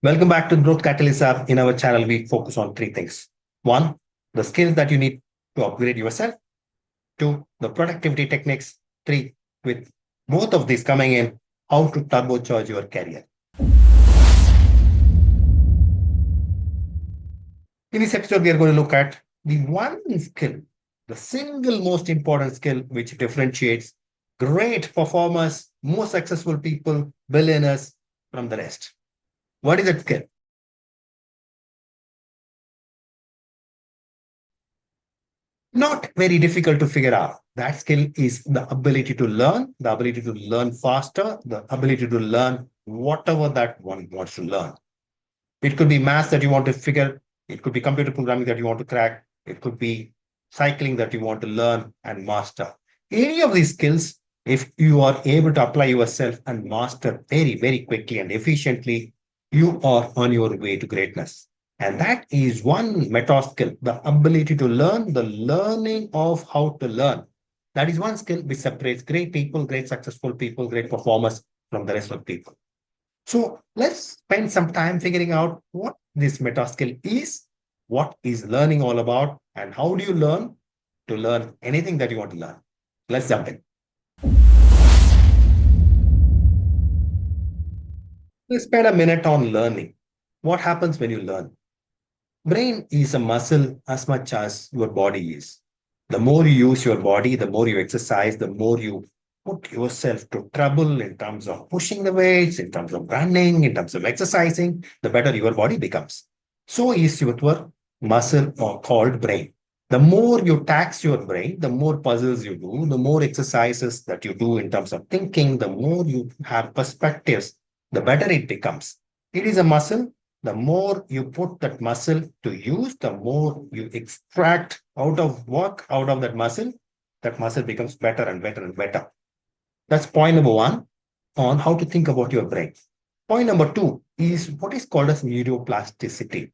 Welcome back to Growth Catalyst app. In our channel, we focus on three things. One, the skills that you need to upgrade yourself. Two, the productivity techniques. Three, with both of these coming in, how to turbocharge your career. In this episode, we are going to look at the one skill, the single most important skill which differentiates great performers, most successful people, billionaires from the rest. What is that skill? Not very difficult to figure out. That skill is the ability to learn, the ability to learn faster, the ability to learn whatever that one wants to learn. It could be math that you want to figure, it could be computer programming that you want to crack, it could be cycling that you want to learn and master. Any of these skills, if you are able to apply yourself and master very, very quickly and efficiently, you are on your way to greatness. And that is one meta skill, the ability to learn, the learning of how to learn. That is one skill which separates great people, great successful people, great performers from the rest of people. So let's spend some time figuring out what this meta skill is, what is learning all about, and how do you learn to learn anything that you want to learn. Let's jump in. Let's spend a minute on learning. What happens when you learn? Brain is a muscle as much as your body is. The more you use your body, the more you exercise, the more you put yourself to trouble in terms of pushing the weights, in terms of running, in terms of exercising, the better your body becomes. So is your muscle or called brain. The more you tax your brain, the more puzzles you do, the more exercises that you do in terms of thinking, the more you have perspectives, the better it becomes. It is a muscle. The more you put that muscle to use, the more you extract out of work out of that muscle becomes better and better and better. That's point number one on how to think about your brain. Point number two is what is called as neuroplasticity.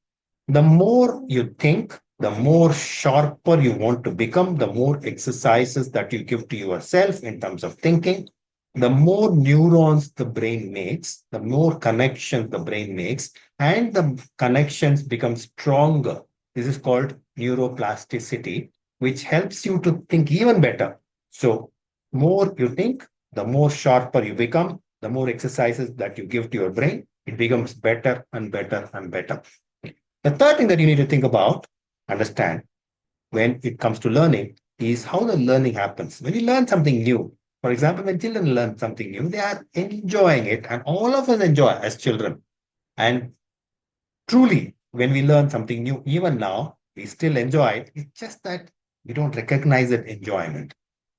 The more you think, the more sharper you want to become, the more exercises that you give to yourself in terms of thinking, the more neurons the brain makes, the more connections the brain makes, and the connections become stronger. This is called neuroplasticity, which helps you to think even better. So, more you think, the more sharper you become, the more exercises that you give to your brain, it becomes better and better and better. The third thing that you need to think about, understand when it comes to learning is how the learning happens. When you learn something new, for example, when children learn something new, they are enjoying it, and all of us enjoy as children. And truly, when we learn something new, even now, we still enjoy it. It's just that we don't recognize that enjoyment.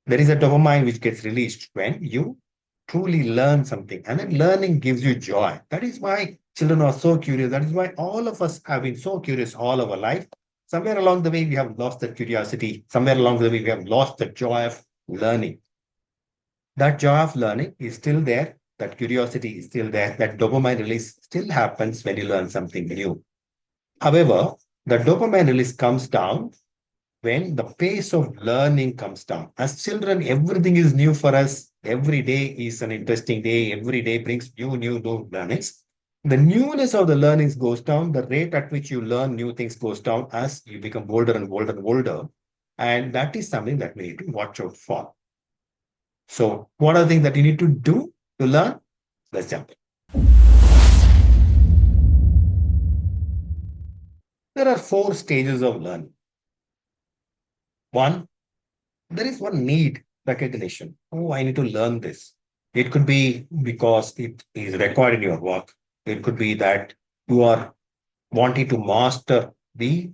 There is a dopamine which gets released when you truly learn something, and then learning gives you joy. That is why children are so curious. That is why all of us have been so curious all our life. Somewhere along the way, we have lost that curiosity. Somewhere along the way, we have lost the joy of learning. That joy of learning is still there. That curiosity is still there. That dopamine release still happens when you learn something new. However, the dopamine release comes down when the pace of learning comes down. As children, everything is new for us. Every day is an interesting day. Every day brings new learnings. The newness of the learnings goes down. The rate at which you learn new things goes down as you become older and older and older. And that is something that we need to watch out for. So, what are the things that you need to do to learn? Let's jump in. There are four stages of learning. One, there is one need recognition. Oh, I need to learn this. It could be because it is required in your work. It could be that you are wanting to master the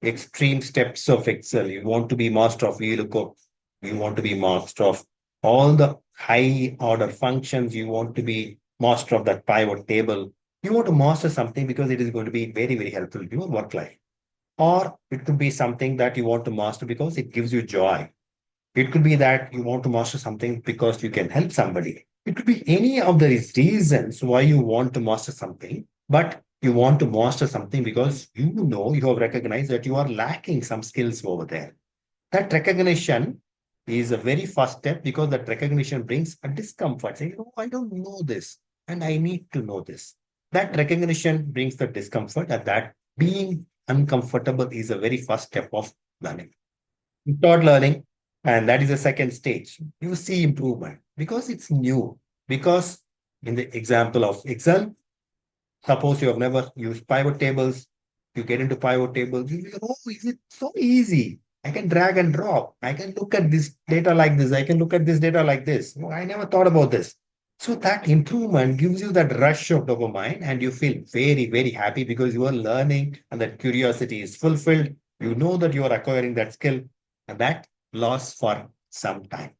extreme steps of Excel. You want to be master of VLOOKUP. You want to be master of all the high order functions. You want to be master of that pivot table. You want to master something because it is going to be very, very helpful to your work life. Or it could be something that you want to master because it gives you joy. It could be that you want to master something because you can help somebody. It could be any of the reasons why you want to master something, but you want to master something because you know you have recognized that you are lacking some skills over there. That recognition is a very first step because that recognition brings a discomfort. Saying, oh, I don't know this and I need to know this. That recognition brings the discomfort, and that being uncomfortable is a very first step of learning. You start learning, and that is the second stage. You see improvement because it's new. Because in the example of Excel, suppose you have never used pivot tables, you get into pivot tables, you think, oh, is it so easy? I can drag and drop. I can look at this data like this. I can look at this data like this. Oh, I never thought about this. So that improvement gives you that rush of dopamine, and you feel very, very happy because you are learning and that curiosity is fulfilled. You know that you are acquiring that skill, and that lasts for some time.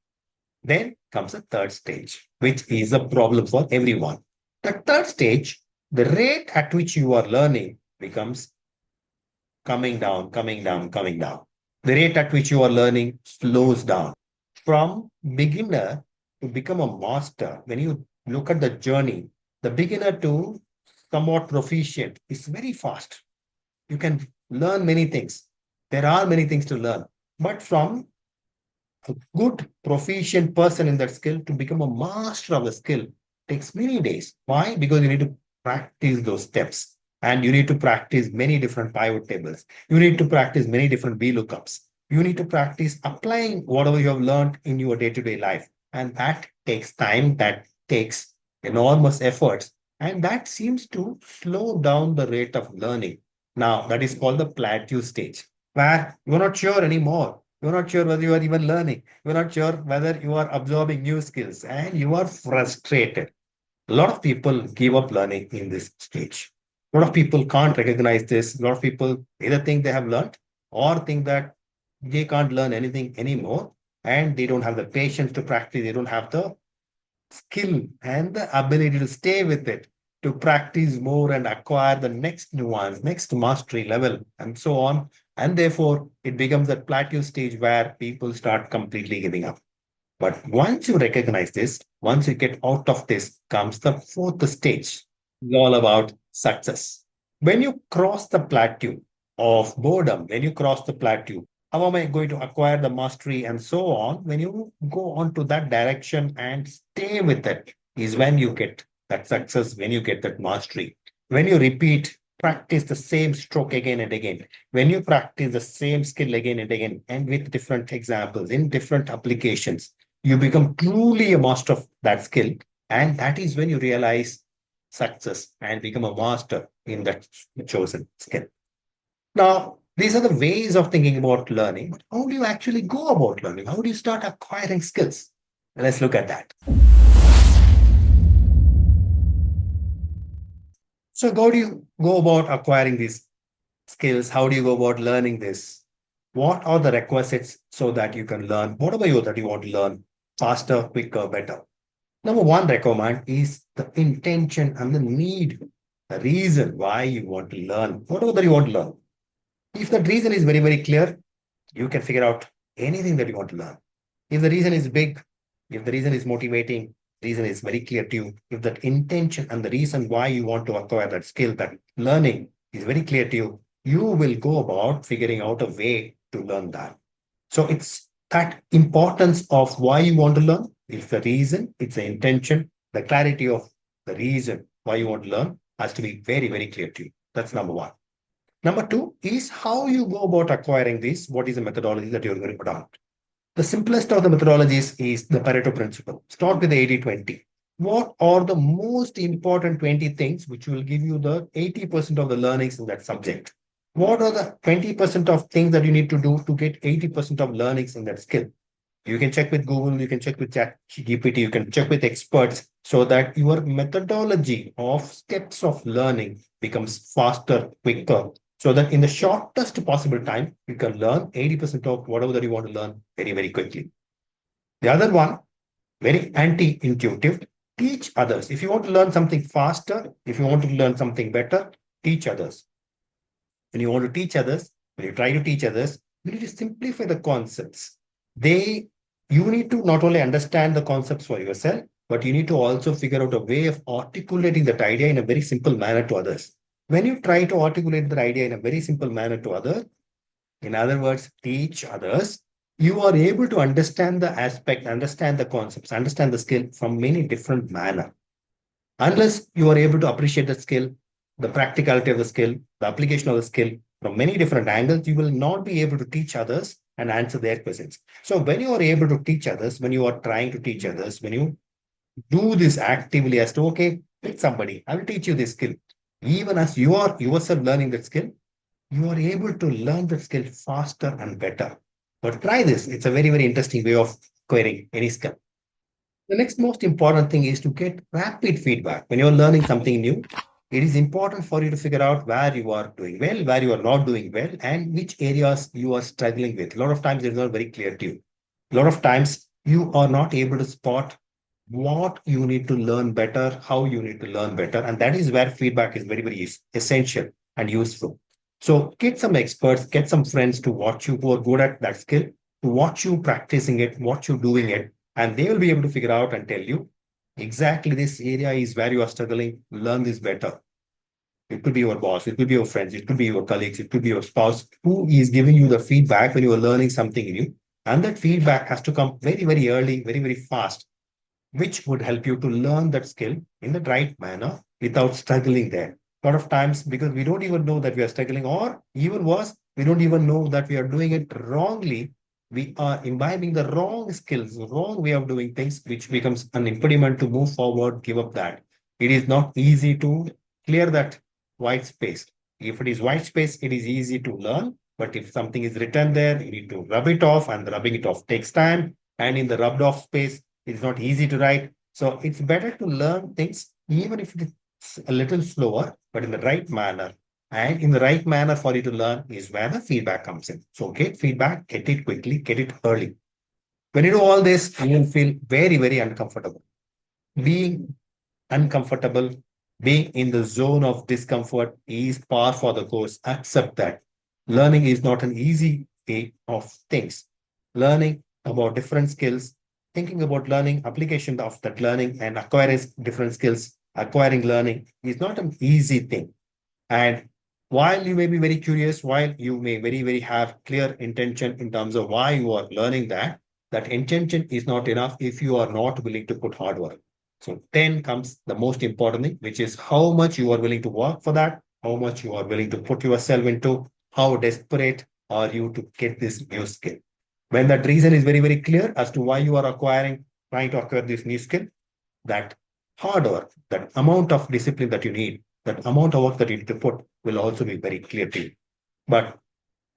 Then comes the third stage, which is a problem for everyone. The third stage, the rate at which you are learning becomes coming down, coming down, coming down. The rate at which you are learning slows down. From beginner to become a master, when you look at the journey, the beginner to somewhat proficient is very fast. You can learn many things. There are many things to learn. But from a good proficient person in that skill to become a master of the skill takes many days. Why? Because you need to practice those steps, and you need to practice many different pivot tables. You need to practice many different VLOOKUPs. You need to practice applying whatever you have learned in your day-to-day life. And that takes time, that takes enormous efforts, and that seems to slow down the rate of learning. Now, that is called the plateau stage, where you're not sure anymore. You're not sure whether you are even learning. You're not sure whether you are absorbing new skills, and you are frustrated. A lot of people give up learning in this stage. A lot of people can't recognize this. A lot of people either think they have learned or think that they can't learn anything anymore, and they don't have the patience to practice. They don't have the skill and the ability to stay with it, to practice more and acquire the next nuance, next mastery level, and so on. And therefore, it becomes that plateau stage where people start completely giving up. But once you recognize this, once you get out of this, comes the fourth stage. It's all about success. When you cross the plateau of boredom, when you cross the plateau, how am I going to acquire the mastery and so on? When you go on to that direction and stay with it, is when you get that success, when you get that mastery. When you repeat, practice the same stroke again and again, when you practice the same skill again and again, and with different examples in different applications, you become truly a master of that skill. And that is when you realize success and become a master in that chosen skill. Now, these are the ways of thinking about learning. But how do you actually go about learning? How do you start acquiring skills? Let's look at that. So, how do you go about acquiring these skills? How do you go about learning this? What are the requisites so that you can learn whatever you that you want to learn faster, quicker, better? Number one requirement is the intention and the need, the reason why you want to learn, whatever that you want to learn. If that reason is very, very clear, you can figure out anything that you want to learn. If the reason is big, if the reason is motivating, reason is very clear to you, if that intention and the reason why you want to acquire that skill, that learning is very clear to you, you will go about figuring out a way to learn that. So it's that importance of why you want to learn. It's the reason, it's the intention, the clarity of the reason why you want to learn has to be very, very clear to you. That's number one. Number two is how you go about acquiring this. What is the methodology that you're going to adopt? The simplest of the methodologies is the Pareto Principle. Start with the 80-20. What are the most important 20 things which will give you the 80% of the learnings in that subject? What are the 20% of things that you need to do to get 80% of learnings in that skill? You can check with Google, you can check with ChatGPT, you can check with experts so that your methodology of steps of learning becomes faster, quicker, so that in the shortest possible time, you can learn 80% of whatever that you want to learn very, very quickly. The other one, very anti-intuitive, teach others. If you want to learn something faster, if you want to learn something better, teach others. When you want to teach others, when you try to teach others, you need to simplify the concepts. They, you need to not only understand the concepts for yourself, but you need to also figure out a way of articulating that idea in a very simple manner to others. When you try to articulate that idea in a very simple manner to others, in other words, teach others, you are able to understand the aspect, understand the concepts, understand the skill from many different manner. Unless you are able to appreciate the skill, the practicality of the skill, the application of the skill from many different angles, you will not be able to teach others and answer their questions. So when you are able to teach others, when you are trying to teach others, when you do this actively as to, okay, pick somebody, I will teach you this skill. Even as you are yourself learning that skill, you are able to learn that skill faster and better. But try this. It's a very, very interesting way of acquiring any skill. The next most important thing is to get rapid feedback. When you're learning something new, it is important for you to figure out where you are doing well, where you are not doing well, and which areas you are struggling with. A lot of times it's not very clear to you. A lot of times you are not able to spot what you need to learn better, how you need to learn better. And that is where feedback is very, very essential and useful. So get some experts, get some friends to watch you who are good at that skill, to watch you practicing it, watch you doing it, and they will be able to figure out and tell you exactly this area is where you are struggling, learn this better. It could be your boss, it could be your friends, it could be your colleagues, it could be your spouse who is giving you the feedback when you are learning something new. And that feedback has to come very, very early, very, very fast, which would help you to learn that skill in the right manner without struggling there. A lot of times, because we don't even know that we are struggling, or even worse, we don't even know that we are doing it wrongly. We are imbibing the wrong skills, wrong way of doing things, which becomes an impediment to move forward, give up that. It is not easy to clear that white space. If it is white space, it is easy to learn. But if something is written there, you need to rub it off, and rubbing it off takes time. And in the rubbed off space, it's not easy to write. So it's better to learn things, even if it's a little slower, but in the right manner. And in the right manner for you to learn is where the feedback comes in. So get feedback, get it quickly, get it early. When you do all this, you will feel very, very uncomfortable. Being uncomfortable, being in the zone of discomfort is par for the course. Accept that. Learning is not an easy way of things. Learning about different skills, thinking about learning, application of that learning, and acquiring different skills, acquiring learning is not an easy thing. And while you may be very curious, while you may very, very have clear intention in terms of why you are learning that, that intention is not enough if you are not willing to put hard work. So then comes the most important thing, which is how much you are willing to work for that, how much you are willing to put yourself into, how desperate are you to get this new skill. When that reason is very, very clear as to why you are trying to acquire this new skill, that hard work, that amount of discipline that you need, that amount of work that you need to put will also be very clear to you. But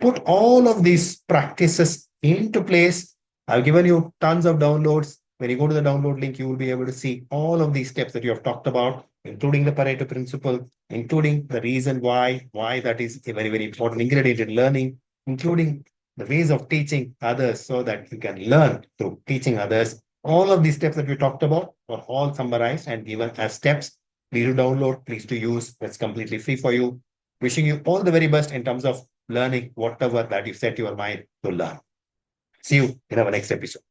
put all of these practices into place. I've given you tons of downloads. When you go to the download link, you will be able to see all of these steps that you have talked about, including the Pareto principle, including the reason why that is a very, very important ingredient in learning, including the ways of teaching others so that you can learn through teaching others. All of these steps that we talked about are all summarized and given as steps. Please to download, please to use. That's completely free for you. Wishing you all the very best in terms of learning whatever that you set your mind to learn. See you in our next episode.